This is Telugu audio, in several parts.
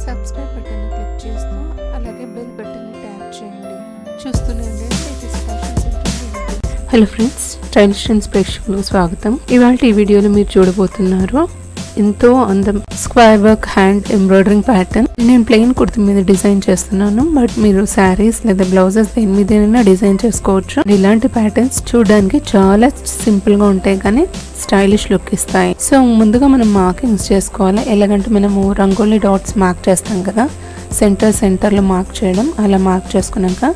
సబ్స్క్రైబ్ బటన్ని క్లిక్ చేస్తూ అలాగే బెల్ బటన్ని ట్యాప్ చేయండి. చూస్తూనే ఉండండి latest fashion centre. Hello friends, stylish trends ప్రేక్షకులకు స్వాగతం. ఇవాళ ఈ వీడియోలో మీరు చూడబోతున్నారు ఎంతో అందం square work hand embroidering pattern. నేను ప్లెయిన్ కుర్తి మీద డిజైన్ చేస్తున్నాను, బట్ మీరు శారీస్ లేదా బ్లౌజెస్ దేని మీదైనా డిజైన్ చేసుకోవచ్చు. ఇలాంటి ప్యాటర్న్స్ చూడడానికి చాలా సింపుల్ గా ఉంటాయి కానీ స్టైలిష్ లుక్ ఇస్తాయి. సో ముందుగా మనం మార్కింగ్స్ చేసుకోవాలి. ఎలాగంటే మనము రంగోలీ డాట్స్ మార్క్ చేస్తాం కదా, సెంటర్లో మార్క్ చేయడం. అలా మార్క్ చేసుకున్నాక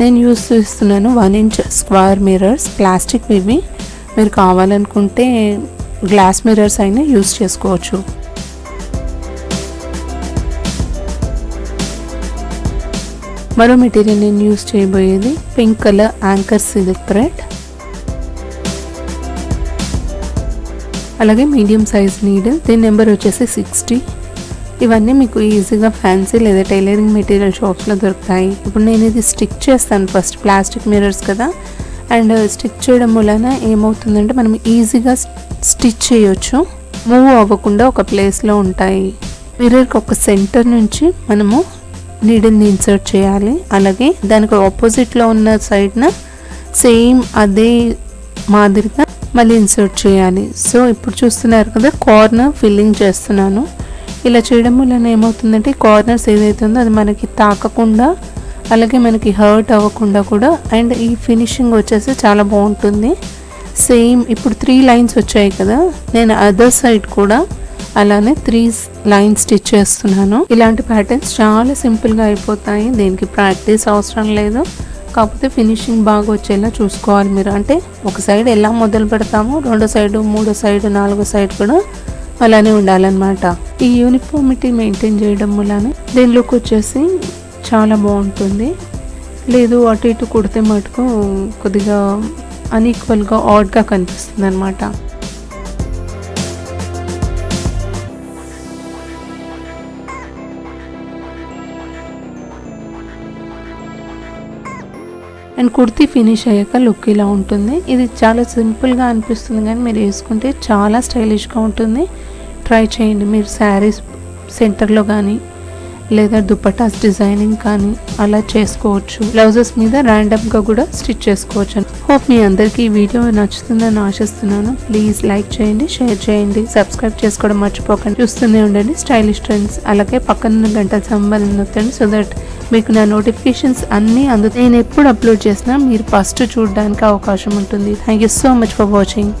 నేను యూస్ చేస్తున్నాను 1 ఇంచ్ స్క్వేర్ మిర్రర్స్, ప్లాస్టిక్ ఇవి. మీరు కావాలనుకుంటే గ్లాస్ మిర్రర్స్ అయినా యూస్ చేసుకోవచ్చు. మరో మెటీరియల్ నేను యూస్ చేయబోయేది pink colour anchor silk thread, అలాగే మీడియం సైజ్ నీడిల్. దీని నెంబర్ వచ్చేసి 60. ఇవన్నీ మీకు ఈజీగా ఫ్యాన్సీ లేదా టైలరింగ్ మెటీరియల్ షాప్స్లో దొరుకుతాయి. ఇప్పుడు నేను ఇది స్టిక్ చేస్తాను. ఫస్ట్ ప్లాస్టిక్ మిర్రర్స్ కదా, అండ్ స్టిక్ చేయడం వలన ఏమవుతుందంటే మనం ఈజీగా స్టిచ్ చేయొచ్చు, మూవ్ అవ్వకుండా ఒక ప్లేస్లో ఉంటాయి. మిర్రర్కి ఒక సెంటర్ నుంచి మనము నీడిల్ని ఇన్సర్ట్ చేయాలి. అలాగే దానికి ఆపోజిట్లో ఉన్న సైడ్న సేమ్ అదే మాదిరిగా మళ్ళీ ఇన్సర్ట్ చేయాలి. సో ఇప్పుడు చూస్తున్నారు కదా, కార్నర్ ఫిల్లింగ్ చేస్తున్నాను. ఇలా చేయడం వలన ఏమవుతుందంటే కార్నర్స్ ఏదైతే ఉందో అది మనకి తాకకుండా, అలాగే మనకి హర్ట్ అవ్వకుండా కూడా, అండ్ ఈ ఫినిషింగ్ వచ్చేసి చాలా బాగుంటుంది. సేమ్ ఇప్పుడు 3 లైన్స్ వచ్చాయి కదా, నేను అదర్ సైడ్ కూడా అలానే 3 లైన్స్ స్టిచ్ చేస్తున్నాను. ఇలాంటి ప్యాటర్న్స్ చాలా సింపుల్గా అయిపోతాయి, దీనికి ప్రాక్టీస్ అవసరం లేదు. కాకపోతే ఫినిషింగ్ బాగా వచ్చేలా చూసుకోవాలి మీరు. అంటే ఒక సైడ్ ఎలా మొదలు పెడతామో రెండో సైడ్, మూడో సైడ్, నాలుగో సైడ్ కూడా అలానే ఉండాలన్నమాట. ఈ యూనిఫార్మిటీ మెయింటైన్ చేయడం వలన దీని లుక్ వచ్చేసి చాలా బాగుంటుంది. లేదు అటు ఇటు కుడితే మటుకు కొద్దిగా అన్ఈక్వల్గా ఆడ్గా కనిపిస్తుంది అనమాట. అండ్ కుర్తీ ఫినిష్ అయ్యాక లుక్ ఇలా ఉంటుంది. ఇది చాలా సింపుల్గా అనిపిస్తుంది కానీ మీరు వేసుకుంటే చాలా స్టైలిష్గా ఉంటుంది. ట్రై చేయండి. మీరు శారీస్ సెంటర్లో కానీ లేదా దుపట్టాస్ డిజైనింగ్ కానీ అలా చేసుకోవచ్చు. బ్లౌజెస్ మీద ర్యాండమ్గా కూడా స్టిచ్ చేసుకోవచ్చు. హోప్ మీ అందరికీ ఈ వీడియో నచ్చుతుందని ఆశిస్తున్నాను. ప్లీజ్ లైక్ చేయండి, షేర్ చేయండి, సబ్స్క్రైబ్ చేసుకోవడం మర్చిపోకండి. చూస్తూనే ఉండండి స్టైలిష్ ట్రెండ్స్. అలాగే పక్కన గంట సంబంధం నొక్కండి, సో దట్ మీకు నా నోటిఫికేషన్స్ అన్నీ అందుతాయి. నేను ఎప్పుడు అప్లోడ్ చేసినా మీరు ఫస్ట్ చూడడానికి అవకాశం ఉంటుంది. Thank you so much for watching.